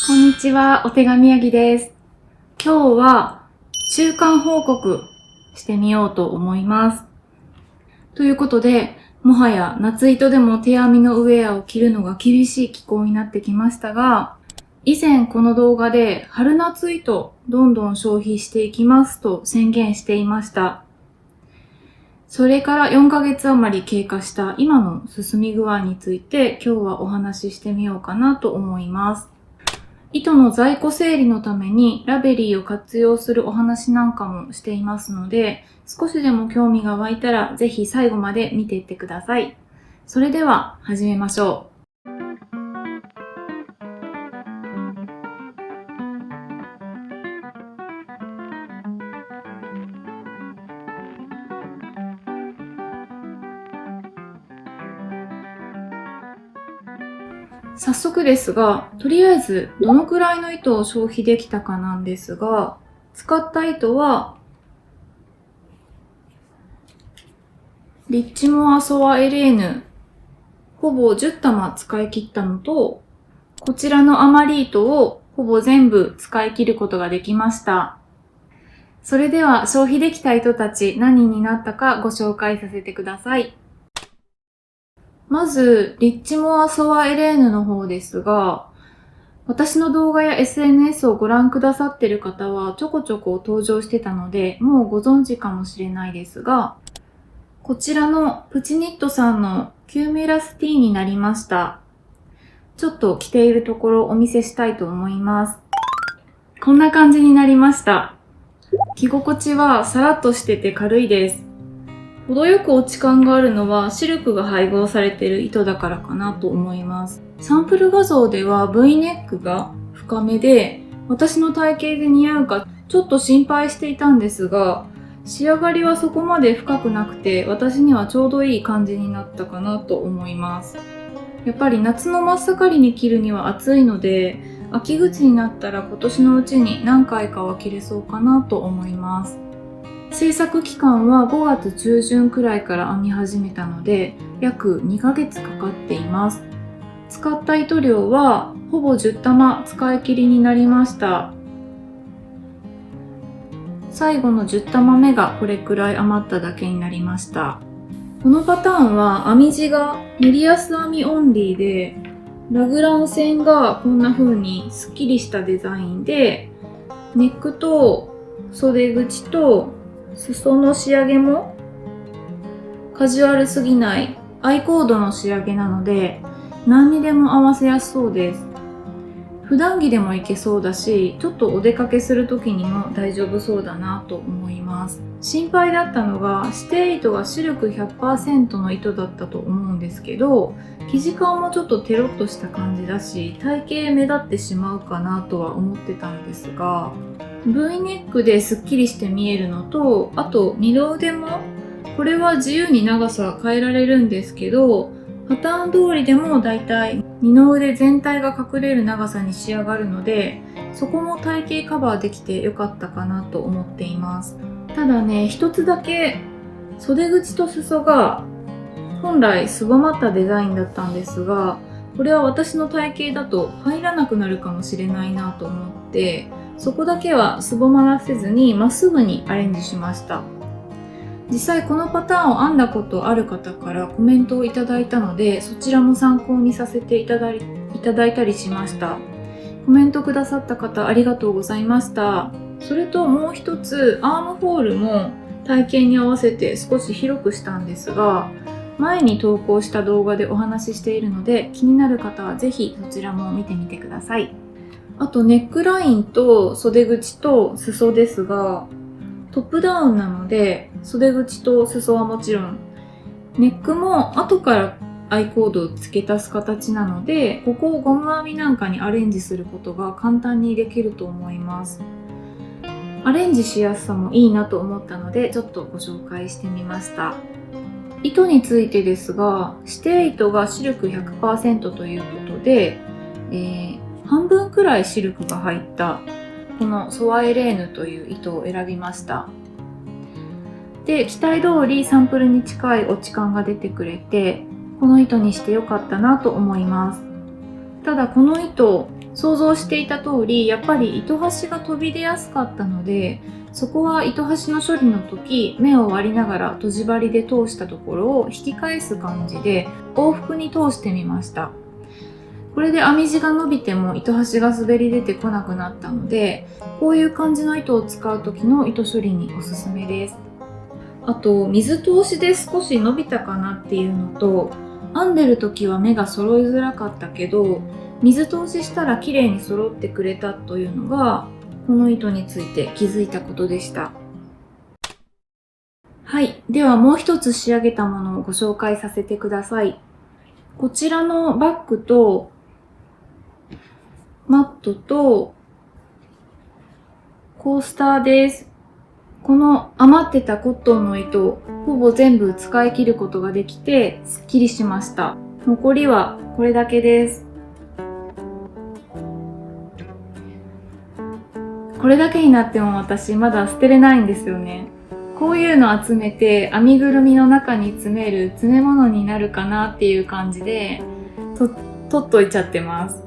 こんにちは、お手紙ヤギです。今日は中間報告してみようと思います。ということで、もはや夏糸でも手編みのウェアを着るのが厳しい気候になってきましたが、以前この動画で春夏糸どんどん消費していきますと宣言していました。それから4ヶ月余り経過した今の進み具合について今日はお話ししてみようかなと思います。糸の在庫整理のためにラベリーを活用するお話なんかもしていますので、少しでも興味が湧いたらぜひ最後まで見ていってください。それでは始めましょう。早速ですが、とりあえずどのくらいの糸を消費できたかなんですが、使った糸はリッチモアソアエレーヌほぼ10玉使い切ったのと、こちらのアマリ糸をほぼ全部使い切ることができました。それでは消費できた糸たち何になったかご紹介させてください。まず、リッチモアソアエレーヌの方ですが、私の動画や SNS をご覧くださっている方はちょこちょこ登場してたので、もうご存知かもしれないですが、こちらのプチニットさんのキューミュラスティーになりました。ちょっと着ているところをお見せしたいと思います。こんな感じになりました。着心地はさらっとしてて軽いです。程よく落ち感があるのはシルクが配合されている糸だからかなと思います。サンプル画像では V ネックが深めで、私の体型で似合うかちょっと心配していたんですが、仕上がりはそこまで深くなくて、私にはちょうどいい感じになったかなと思います。やっぱり夏の真っ盛りに着るには暑いので、秋口になったら今年のうちに何回かは着れそうかなと思います。制作期間は5月中旬くらいから編み始めたので、約2ヶ月かかっています。使った糸量はほぼ10玉使い切りになりました。最後の10玉目がこれくらい余っただけになりました。このパターンは編み地がメリヤス編みオンリーで、ラグラン線がこんな風にスッキリしたデザインで、ネックと袖口と裾の仕上げもカジュアルすぎないアイコードの仕上げなので、何にでも合わせやすそうです。普段着でもいけそうだし、ちょっとお出かけする時にも大丈夫そうだなと思います。心配だったのが、指定糸がシルク 100% の糸だったと思うんですけど、生地感もちょっとテロッとした感じだし、体型目立ってしまうかなとは思ってたんですが、V ネックでスッキリして見えるのと、あと二の腕も、これは自由に長さ変えられるんですけど、パターン通りでもだいたい二の腕全体が隠れる長さに仕上がるので、そこも体型カバーできてよかったかなと思っています。ただね、一つだけ袖口と裾が本来すぼまったデザインだったんですが、これは私の体型だと入らなくなるかもしれないなと思って、そこだけはすぼまらせずにまっすぐにアレンジしました。実際このパターンを編んだことある方からコメントをいただいたので、そちらも参考にさせていただいたりしました。コメントくださった方ありがとうございました。それともう一つ、アームホールも体型に合わせて少し広くしたんですが、前に投稿した動画でお話ししているので、気になる方はぜひそちらも見てみてください。あとネックラインと袖口と裾ですが、トップダウンなので、袖口と裾はもちろん、ネックも後からアイコードを付け足す形なので、ここをゴム編みなんかにアレンジすることが簡単にできると思います。アレンジしやすさもいいなと思ったので、ちょっとご紹介してみました。糸についてですが、指定糸がシルク 100% ということで、半分くらいシルクが入ったこのソワエレーヌという糸を選びました。で、期待通りサンプルに近い落ち感が出てくれて、この糸にしてよかったなと思います。ただこの糸、想像していた通り、やっぱり糸端が飛び出やすかったので、そこは糸端の処理の時、目を割りながらとじ針で通したところを引き返す感じで往復に通してみました。これで編み地が伸びても糸端が滑り出てこなくなったので、こういう感じの糸を使う時の糸処理におすすめです。あと、水通しで少し伸びたかなっていうのと、編んでる時は目が揃いづらかったけど、水通ししたら綺麗に揃ってくれたというのが、この糸について気づいたことでした。はい。ではもう一つ仕上げたものをご紹介させてください。こちらのバッグと、マットと、コースターです。この余ってたコットンの糸をほぼ全部使い切ることができて、すっきりしました。残りはこれだけです。これだけになっても私まだ捨てれないんですよね。こういうの集めて編みぐるみの中に詰める詰め物になるかなっていう感じで取っといちゃってます。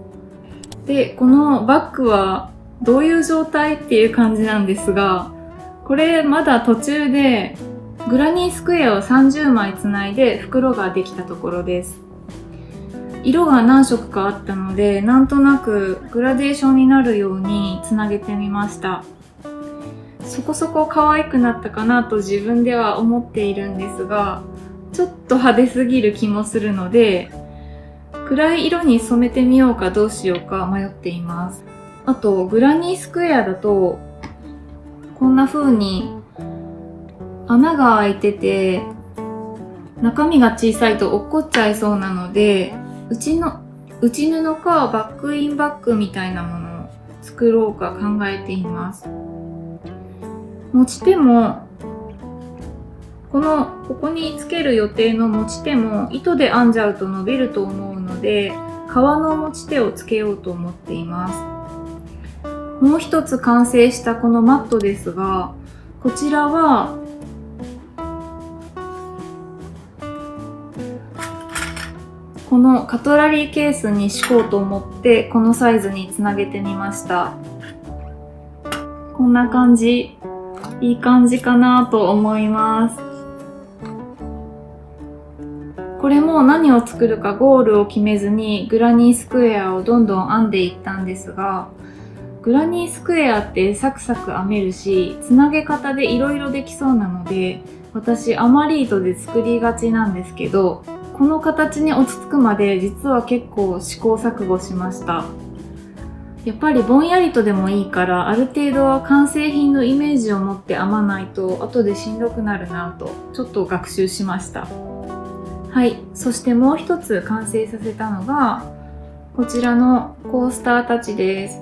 で、このバッグはどういう状態っていう感じなんですが、これまだ途中でグラニースクエアを30枚つないで袋ができたところです。色が何色かあったので、なんとなくグラデーションになるようにつなげてみました。そこそこ可愛くなったかなと自分では思っているんですが、ちょっと派手すぎる気もするので、暗い色に染めてみようかどうしようか迷っています。あと、グラニースクエアだと、こんな風に穴が開いてて、中身が小さいと落っこっちゃいそうなので、内布かバックインバッグみたいなものを作ろうか考えています。持ち手も、ここにつける予定の持ち手も糸で編んじゃうと伸びると思うので、革の持ち手をつけようと思っています。もう一つ完成したこのマットですが、こちらはこのカトラリーケースに敷こうと思ってこのサイズにつなげてみました。こんな感じ。いい感じかなと思います。これも何を作るかゴールを決めずにグラニースクエアをどんどん編んでいったんですが、グラニースクエアってサクサク編めるし、つなげ方で色々できそうなので、私アマリートで作りがちなんですけど、この形に落ち着くまで実は結構試行錯誤しました。やっぱりぼんやりとでもいいから、ある程度は完成品のイメージを持って編まないと後でしんどくなるなとちょっと学習しました。はい、そしてもう一つ完成させたのがこちらのコースターたちです。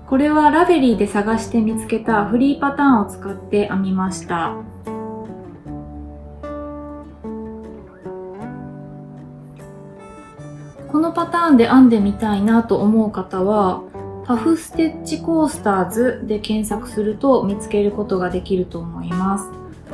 これはラベリーで探して見つけたフリーパターンを使って編みました。このパターンで編んでみたいなと思う方は、パフステッチコースターズで検索すると見つけることができると思います。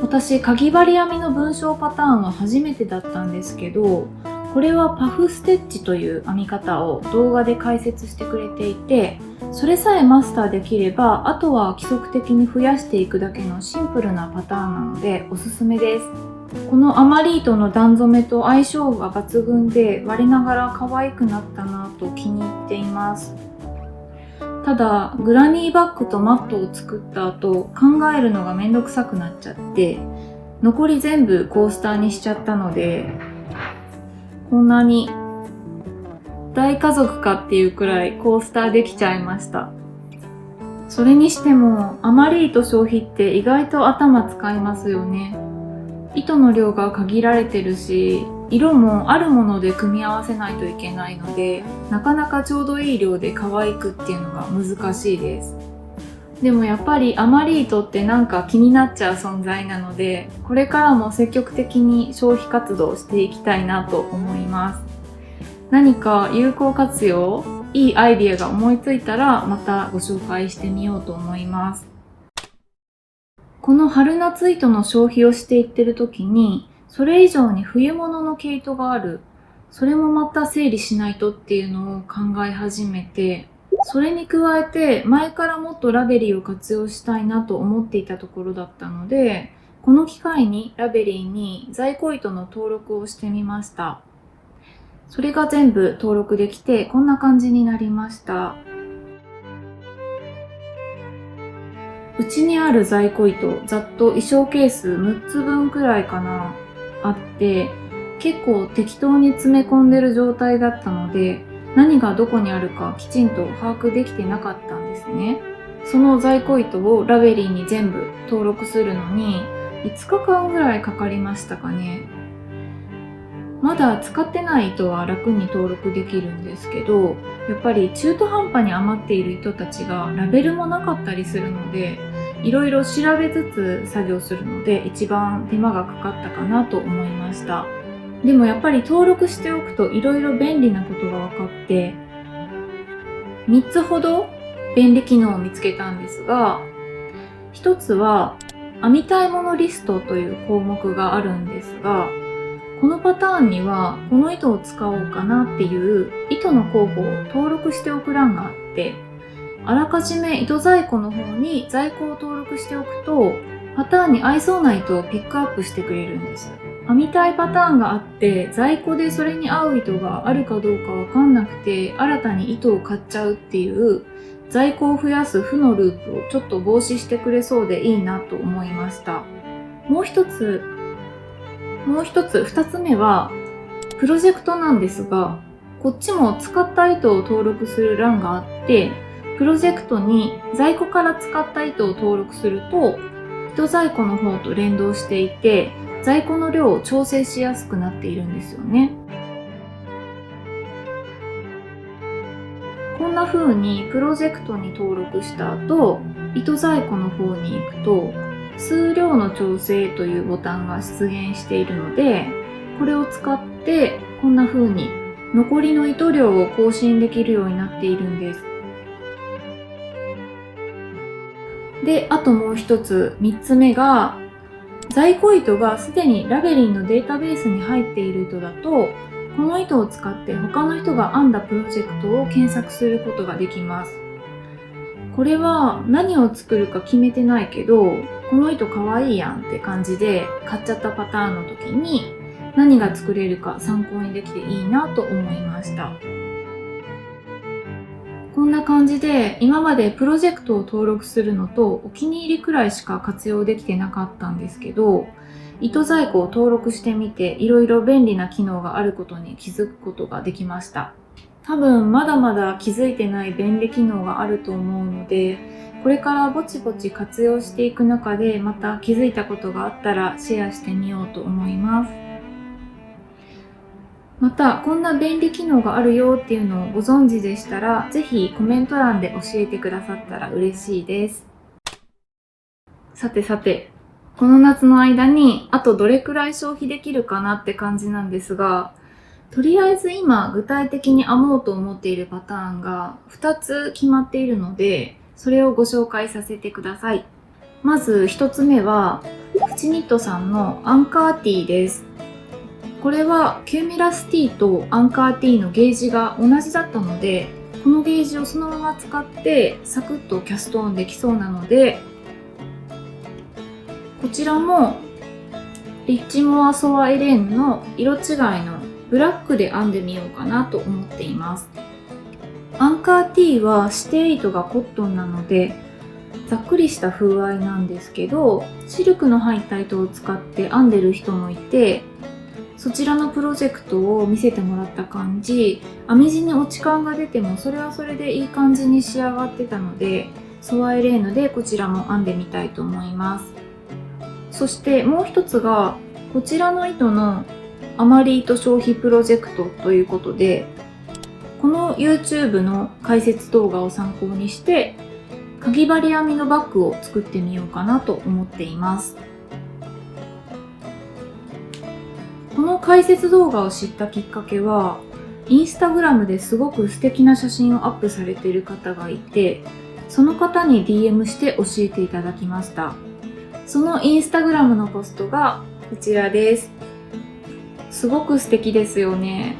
私、かぎ針編みの文章パターンは初めてだったんですけど、これはパフステッチという編み方を動画で解説してくれていて、それさえマスターできれば、あとは規則的に増やしていくだけのシンプルなパターンなのでおすすめです。このアマリートの段染めと相性が抜群で、我ながら可愛くなったなと気に入っています。ただ、グラニーバッグとマットを作った後、考えるのがめんどくさくなっちゃって、残り全部コースターにしちゃったので、こんなに大家族かっていうくらいコースターできちゃいました。それにしても、アマリート消費って意外と頭使いますよね。糸の量が限られてるし、色もあるもので組み合わせないといけないので、なかなかちょうどいい量で可愛くっていうのが難しいです。でもやっぱりアマリートってなんか気になっちゃう存在なので、これからも積極的に消費活動していきたいなと思います。何か有効活用、いいアイディアが思いついたらまたご紹介してみようと思います。この春夏糸の消費をしていってる時に、それ以上に冬物の毛糸があるそれもまた整理しないとっていうのを考え始めて、それに加えて前からもっとラベリーを活用したいなと思っていたところだったので、この機会にラベリーに在庫糸の登録をしてみました。それが全部登録できてこんな感じになりました。うちにある在庫糸、ざっと衣装ケース6つ分くらいかな、あって、結構適当に詰め込んでる状態だったので、何がどこにあるかきちんと把握できてなかったんですね。その在庫糸をラベリーに全部登録するのに5日間ぐらいかかりましたかね。まだ使ってない糸は楽に登録できるんですけど、やっぱり中途半端に余っている糸たちがラベルもなかったりするので、いろいろ調べつつ作業するので一番手間がかかったかなと思いました。でもやっぱり登録しておくといろいろ便利なことが分かって、3つほど便利機能を見つけたんですが、1つは編みたいものリストという項目があるんですが、このパターンにはこの糸を使おうかなっていう糸の候補を登録しておく欄があって、あらかじめ糸在庫の方に在庫を登録しておくと、パターンに合いそうな糸をピックアップしてくれるんです。編みたいパターンがあって在庫でそれに合う糸があるかどうかわかんなくて新たに糸を買っちゃうっていう在庫を増やす負のループをちょっと防止してくれそうでいいなと思いました。もう一つ、2つ目はプロジェクトなんですが、こっちも使った糸を登録する欄があって、プロジェクトに在庫から使った糸を登録すると糸在庫の方と連動していて、在庫の量を調整しやすくなっているんですよね。こんな風にプロジェクトに登録した後、糸在庫の方に行くと数量の調整というボタンが出現しているので、これを使ってこんな風に残りの糸量を更新できるようになっているんです。で、あともう一つ、3つ目が、在庫糸がすでにラベリーのデータベースに入っている糸だと、この糸を使って他の人が編んだプロジェクトを検索することができます。これは何を作るか決めてないけど、この糸かわいいやんって感じで買っちゃったパターンの時に何が作れるか参考にできていいなと思いました。こんな感じで今までプロジェクトを登録するのとお気に入りくらいしか活用できてなかったんですけど、糸在庫を登録してみていろいろ便利な機能があることに気づくことができました。多分まだまだ気づいてない便利機能があると思うので、これからぼちぼち活用していく中でまた気づいたことがあったらシェアしてみようと思います。またこんな便利機能があるよっていうのをご存知でしたら、ぜひコメント欄で教えてくださったら嬉しいです。さて、この夏の間にあとどれくらい消費できるかなって感じなんですが、とりあえず今具体的に編もうと思っているパターンが2つ決まっているので、それをご紹介させてください。まず1つ目はプチニットさんのアンカーティーです。これはキューミラス T とアンカー T のゲージが同じだったので、このゲージをそのまま使ってサクッとキャストオンできそうなので、こちらもリッチモアソワエレーヌの色違いのブラックで編んでみようかなと思っています。アンカー T は指定糸がコットンなのでざっくりした風合いなんですけど、シルクの入った糸を使って編んでる人もいて、そちらのプロジェクトを見せてもらった感じ、編み地に落ち感が出てもそれはそれでいい感じに仕上がってたので、ソワエレーヌでこちらも編んでみたいと思います。そしてもう一つがこちらの糸のアマリ糸消費プロジェクトということで、この YouTube の解説動画を参考にしてかぎ針編みのバッグを作ってみようかなと思っています。この解説動画を知ったきっかけは、インスタグラムですごく素敵な写真をアップされている方がいて、その方に DM して教えていただきました。そのインスタグラムのポストがこちらです。すごく素敵ですよね。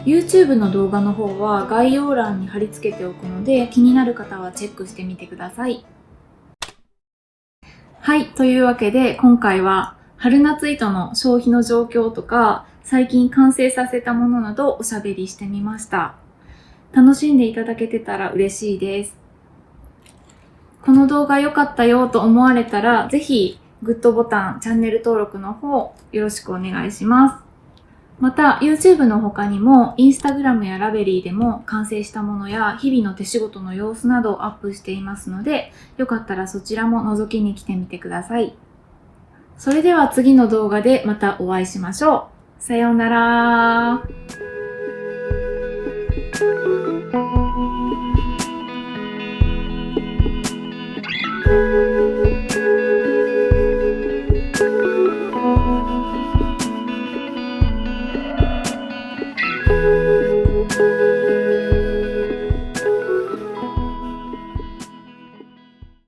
YouTube の動画の方は概要欄に貼り付けておくので、気になる方はチェックしてみてください。はい、というわけで今回は春夏糸の消費の状況とか、最近完成させたものなどおしゃべりしてみました。楽しんでいただけてたら嬉しいです。この動画良かったよと思われたら、ぜひグッドボタン、チャンネル登録の方よろしくお願いします。また YouTube の他にも Instagram やラベリーでも完成したものや日々の手仕事の様子などをアップしていますので、よかったらそちらも覗きに来てみてください。それでは次の動画でまたお会いしましょう。さようなら。